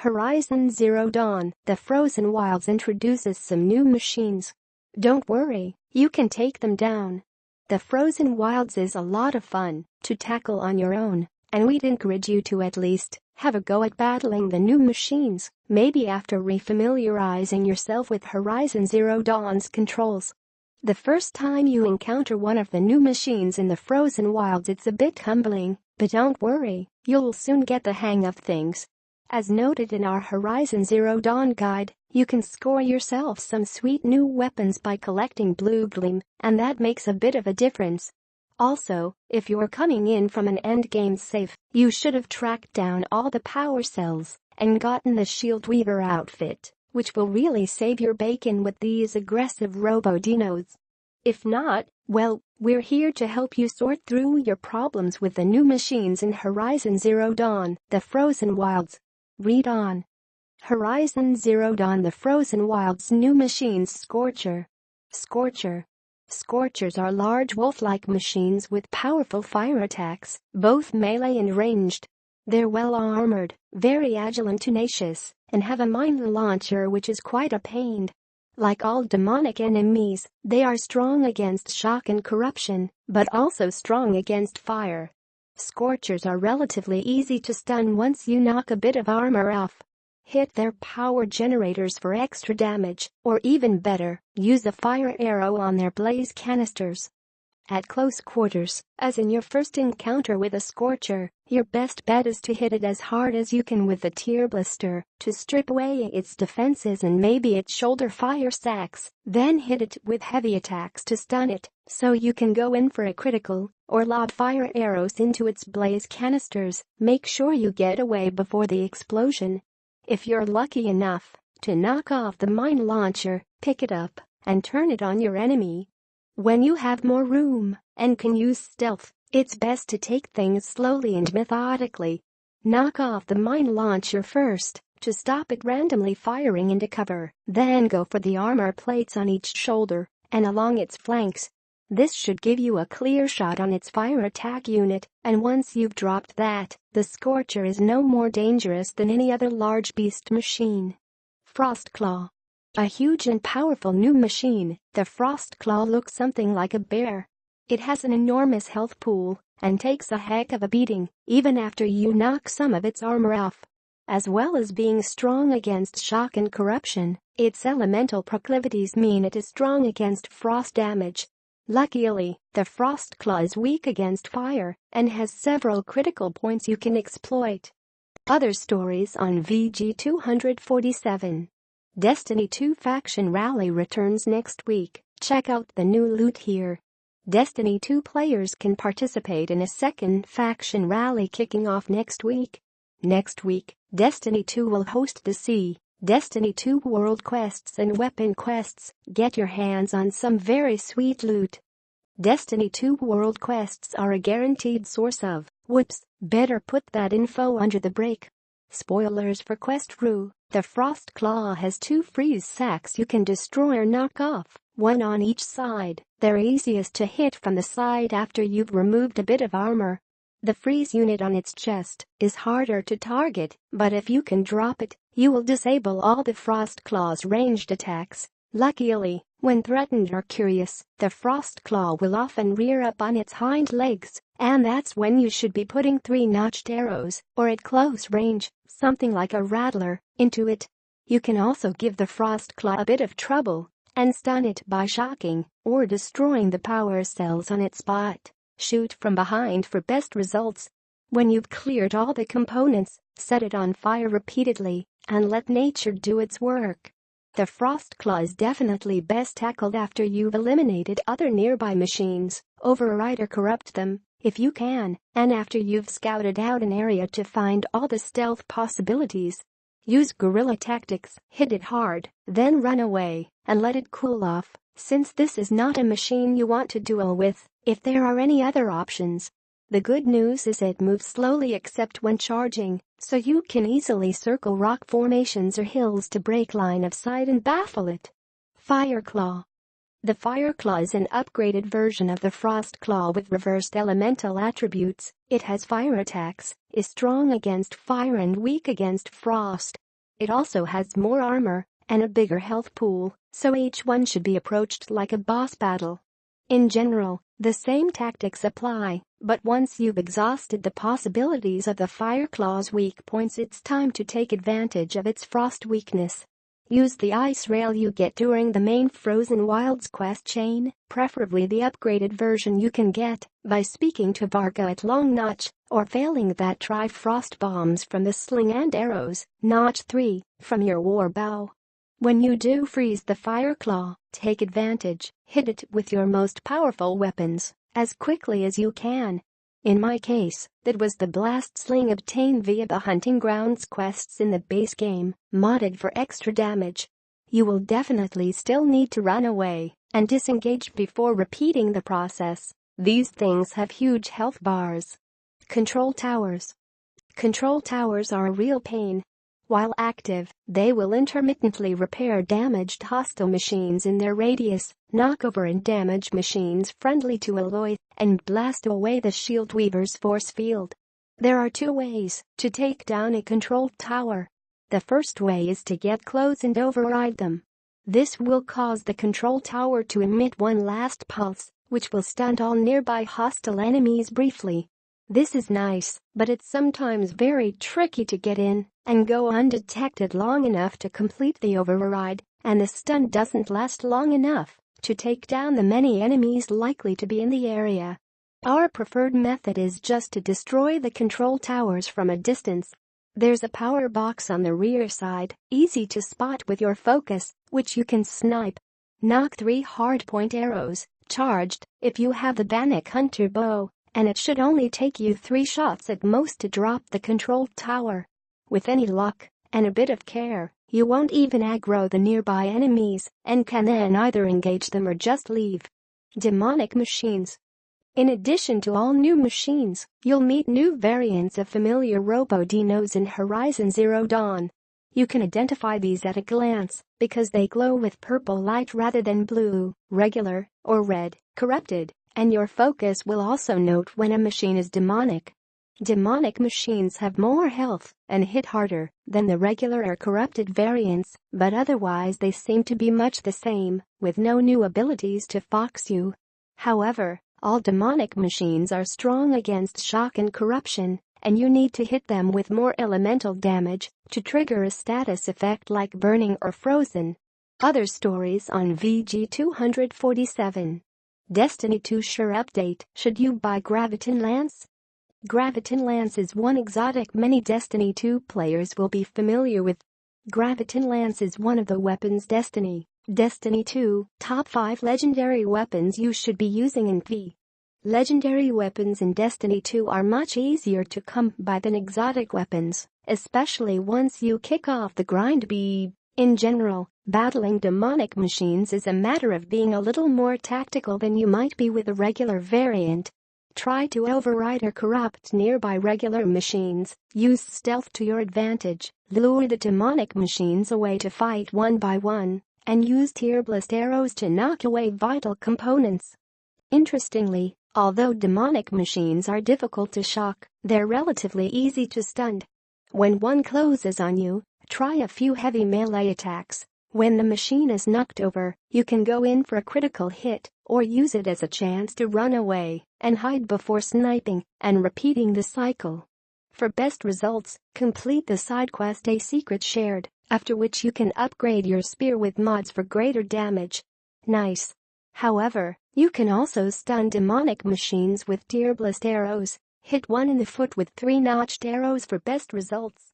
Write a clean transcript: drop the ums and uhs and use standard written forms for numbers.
Horizon Zero Dawn, the Frozen Wilds introduces some new machines. Don't worry, you can take them down. The Frozen Wilds is a lot of fun to tackle on your own, and we'd encourage you to at least have a go at battling the new machines, maybe after re-familiarizing yourself with Horizon Zero Dawn's controls. The first time you encounter one of the new machines in the Frozen Wilds, it's a bit humbling, but don't worry, you'll soon get the hang of things. As noted in our Horizon Zero Dawn guide, you can score yourself some sweet new weapons by collecting Bluegleam, and that makes a bit of a difference. Also, if you're coming in from an endgame save, you should have tracked down all the power cells and gotten the Shield Weaver outfit, which will really save your bacon with these aggressive robo-dinos. If not, well, we're here to help you sort through your problems with the new machines in Horizon Zero Dawn, the Frozen Wilds. Read on. Horizon Zero Dawn, the Frozen Wilds new machines. Scorcher. Scorchers are large wolf-like machines with powerful fire attacks, both melee and ranged. They're well armored, very agile and tenacious, and have a mine launcher which is quite a pain. Like all demonic enemies, they are strong against shock and corruption, but also strong against fire. Scorchers are relatively easy to stun once you knock a bit of armor off. Hit their power generators for extra damage, or even better, use a fire arrow on their blaze canisters. At close quarters, as in your first encounter with a Scorcher, your best bet is to hit it as hard as you can with the tear blister to strip away its defenses and maybe its shoulder fire sacks, then hit it with heavy attacks to stun it, so you can go in for a critical, or lob fire arrows into its blaze canisters. Make sure you get away before the explosion. If you're lucky enough to knock off the mine launcher, pick it up and turn it on your enemy. When you have more room and can use stealth, it's best to take things slowly and methodically. Knock off the mine launcher first to stop it randomly firing into cover, then go for the armor plates on each shoulder and along its flanks. This should give you a clear shot on its fire attack unit, and once you've dropped that, the Scorcher is no more dangerous than any other large beast machine. Frostclaw. A huge and powerful new machine, the Frostclaw looks something like a bear. It has an enormous health pool and takes a heck of a beating, even after you knock some of its armor off. As well as being strong against shock and corruption, its elemental proclivities mean it is strong against frost damage. Luckily, the Frostclaw is weak against fire and has several critical points you can exploit. Other stories on VG247. Destiny 2 Faction Rally returns next week. Check out the new loot here. Destiny 2 players can participate in a second faction rally kicking off next week. Next week, Destiny 2 will host the Destiny 2 World Quests and Weapon Quests. Get your hands on some very sweet loot. Destiny 2 World Quests are a guaranteed source of, whoops, better put that info under the brake. Spoilers for Quest Rue. The Frostclaw has 2 freeze sacks you can destroy or knock off, one on each side. They're easiest to hit from the side after you've removed a bit of armor. The freeze unit on its chest is harder to target, but if you can drop it, you will disable all the Frostclaw's ranged attacks. Luckily, when threatened or curious, the Frostclaw will often rear up on its hind legs, and that's when you should be putting 3-notched arrows, or at close range, something like a rattler, into it. You can also give the Frostclaw a bit of trouble and stun it by shocking or destroying the power cells on its spot. Shoot from behind for best results. When you've cleared all the components, set it on fire repeatedly and let nature do its work. The Frostclaw is definitely best tackled after you've eliminated other nearby machines, override or corrupt them, if you can, and after you've scouted out an area to find all the stealth possibilities. Use guerrilla tactics, hit it hard, then run away, and let it cool off, since this is not a machine you want to duel with, if there are any other options. The good news is it moves slowly except when charging, so you can easily circle rock formations or hills to break line of sight and baffle it. Fireclaw. The Fireclaw is an upgraded version of the Frostclaw with reversed elemental attributes. It has fire attacks, is strong against fire and weak against frost. It also has more armor and a bigger health pool, so each one should be approached like a boss battle. In general, the same tactics apply, but once you've exhausted the possibilities of the Fireclaw's weak points, it's time to take advantage of its frost weakness. Use the ice rail you get during the main Frozen Wilds quest chain, preferably the upgraded version you can get by speaking to Varga at Long Notch, or failing that try frost bombs from the sling and arrows, Notch 3, from your war bow. When you do freeze the Fireclaw, take advantage, hit it with your most powerful weapons, as quickly as you can. In my case, that was the blast sling obtained via the Hunting Grounds quests in the base game, modded for extra damage. You will definitely still need to run away and disengage before repeating the process. These things have huge health bars. Control towers. Control towers are a real pain. While active, they will intermittently repair damaged hostile machines in their radius, knock over and damage machines friendly to Aloy, and blast away the Shield Weaver's force field. There are two ways to take down a control tower. The first way is to get close and override them. This will cause the control tower to emit one last pulse, which will stun all nearby hostile enemies briefly. This is nice, but it's sometimes very tricky to get in and go undetected long enough to complete the override, and the stun doesn't last long enough to take down the many enemies likely to be in the area. Our preferred method is just to destroy the control towers from a distance. There's a power box on the rear side, easy to spot with your focus, which you can snipe. Knock 3 hardpoint arrows, charged, if you have the Bannock Hunter bow, and it should only take you 3 shots at most to drop the control tower. With any luck and a bit of care, you won't even aggro the nearby enemies and can then either engage them or just leave. Demonic machines. In addition to all new machines, you'll meet new variants of familiar robo-dinos in Horizon Zero Dawn. You can identify these at a glance because they glow with purple light rather than blue, regular, or red, corrupted, and your focus will also note when a machine is demonic. Demonic machines have more health and hit harder than the regular or corrupted variants, but otherwise they seem to be much the same, with no new abilities to fox you. However, all demonic machines are strong against shock and corruption, and you need to hit them with more elemental damage to trigger a status effect like burning or frozen. Other stories on VG 247. Destiny 2 Sure update. Should you buy Graviton Lance? Graviton Lance is one exotic many Destiny 2 players will be familiar with. Graviton Lance is one of the weapons Destiny 2 top 5 legendary weapons you should be using in PvE. Legendary weapons in Destiny 2 are much easier to come by than exotic weapons, especially once you kick off the grind. In general, battling demonic machines is a matter of being a little more tactical than you might be with a regular variant. Try to override or corrupt nearby regular machines, use stealth to your advantage, lure the demonic machines away to fight one by one, and use tear blast arrows to knock away vital components. Interestingly, although demonic machines are difficult to shock, they're relatively easy to stun. When one closes on you, try a few heavy melee attacks. When the machine is knocked over, you can go in for a critical hit, or use it as a chance to run away and hide before sniping and repeating the cycle. For best results, complete the side quest A Secret Shared, after which you can upgrade your spear with mods for greater damage. Nice. However, you can also stun demonic machines with tear blast arrows. Hit one in the foot with 3 notched arrows for best results.